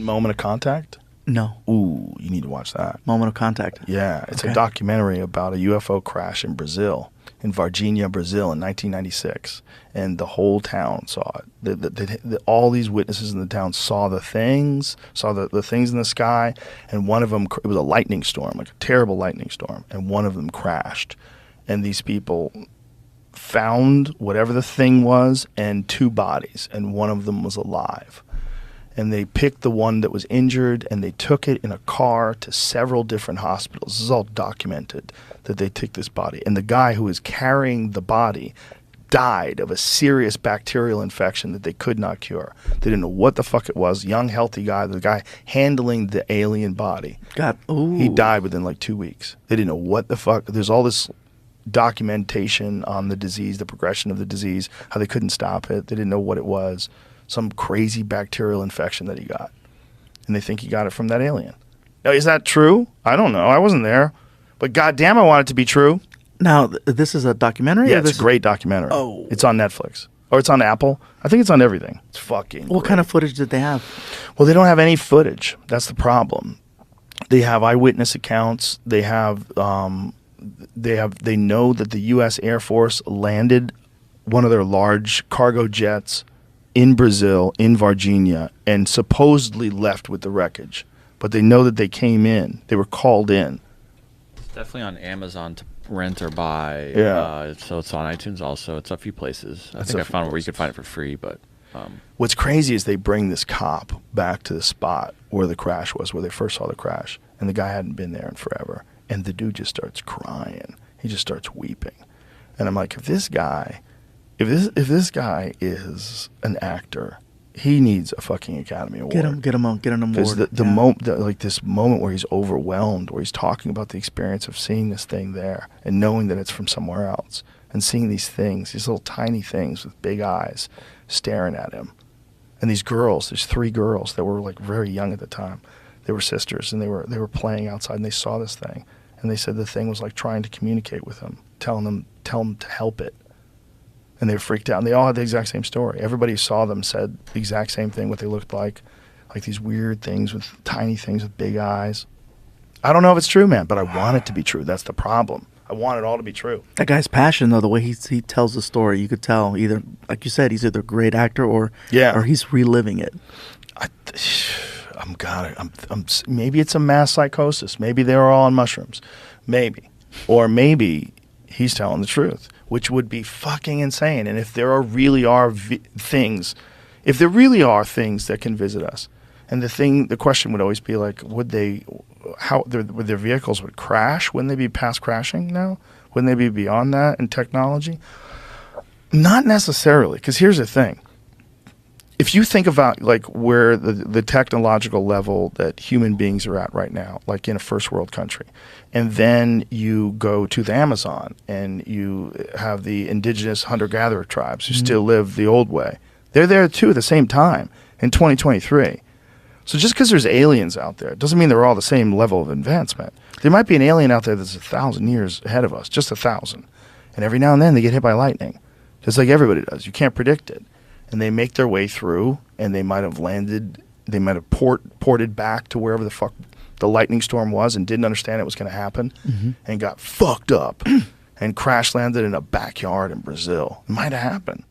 Moment of Contact? No. Ooh, you need to watch that. Moment of Contact. Yeah, it's a documentary about a UFO crash in Brazil, in Varginha, Brazil, in 1996, and the whole town saw it. All these witnesses in the town saw the things, saw the things in the sky, and one of them, it was a lightning storm, like a terrible lightning storm, and one of them crashed, and these people found whatever the thing was and 2 bodies, and one of them was alive. And they picked the one that was injured, and they took it in a car to several different hospitals. This is all documented, that they took this body. And the guy who was carrying the body died of a serious bacterial infection that they could not cure. They didn't know what the fuck it was. Young, healthy guy, the guy handling the alien body. God, ooh. He died within like 2 weeks. They didn't know what the fuck. There's all this documentation on the disease, the progression of the disease, how they couldn't stop it. They didn't know what it was. Some crazy bacterial infection that he got. And they think he got it from that alien. Now, is that true? I don't know. I wasn't there. But goddamn, I want it to be true. Now, this is a documentary? Yeah, it's a great documentary. Oh. It's on Netflix. Or it's on Apple. I think it's on everything. It's fucking What great. kind of footage did they have? Well, they don't have any footage. That's the problem. They have eyewitness accounts. They know that the U.S. Air Force landed one of their large cargo jets in Brazil, in Varginha, and supposedly left with the wreckage. But they know that they came in. They were called in. It's definitely on Amazon to rent or buy. Yeah. So it's on iTunes also. It's a few places. I It's think a I few found where you places. could find it for free, but... What's crazy is they bring this cop back to the spot where the crash was, where they first saw the crash. And the guy hadn't been there in forever. And the dude just starts crying. He just starts weeping. And I'm like, if this guy is an actor, he needs a fucking Academy Award. Get him an award. Because this moment where he's overwhelmed, where he's talking about the experience of seeing this thing there and knowing that it's from somewhere else, and seeing these things, these little tiny things with big eyes staring at him. And these girls, there's 3 girls that were like very young at the time. They were sisters, and they were playing outside, and they saw this thing, and they said the thing was like trying to communicate with them, tell them to help it. And they were freaked out. And they all had the exact same story. Everybody who saw them said the exact same thing, what they looked like these weird things with tiny things with big eyes. I don't know if it's true, man, but I want it to be true. That's the problem. I want it all to be true. That guy's passion, though, the way he tells the story, you could tell either, like you said, he's either a great actor or he's reliving it. Maybe it's a mass psychosis. Maybe they were all on mushrooms. Maybe. Or maybe he's telling the truth, which would be fucking insane. And if there really are things that can visit us, and the question would always be like, would their vehicles would crash? Wouldn't they be past crashing now? Wouldn't they be beyond that in technology? Not necessarily, because here's the thing. If you think about like where the technological level that human beings are at right now, like in a first world country, and then you go to the Amazon and you have the indigenous hunter-gatherer tribes who still live the old way, they're there too at the same time in 2023. So just because there's aliens out there doesn't mean they're all the same level of advancement. There might be an alien out there that's 1,000 years ahead of us, just 1,000. And every now and then they get hit by lightning, just like everybody does. You can't predict it. And they make their way through, and they might have landed, they might have ported back to wherever the fuck the lightning storm was and didn't understand it was going to happen, and got fucked up and crash landed in a backyard in Brazil. It might have happened.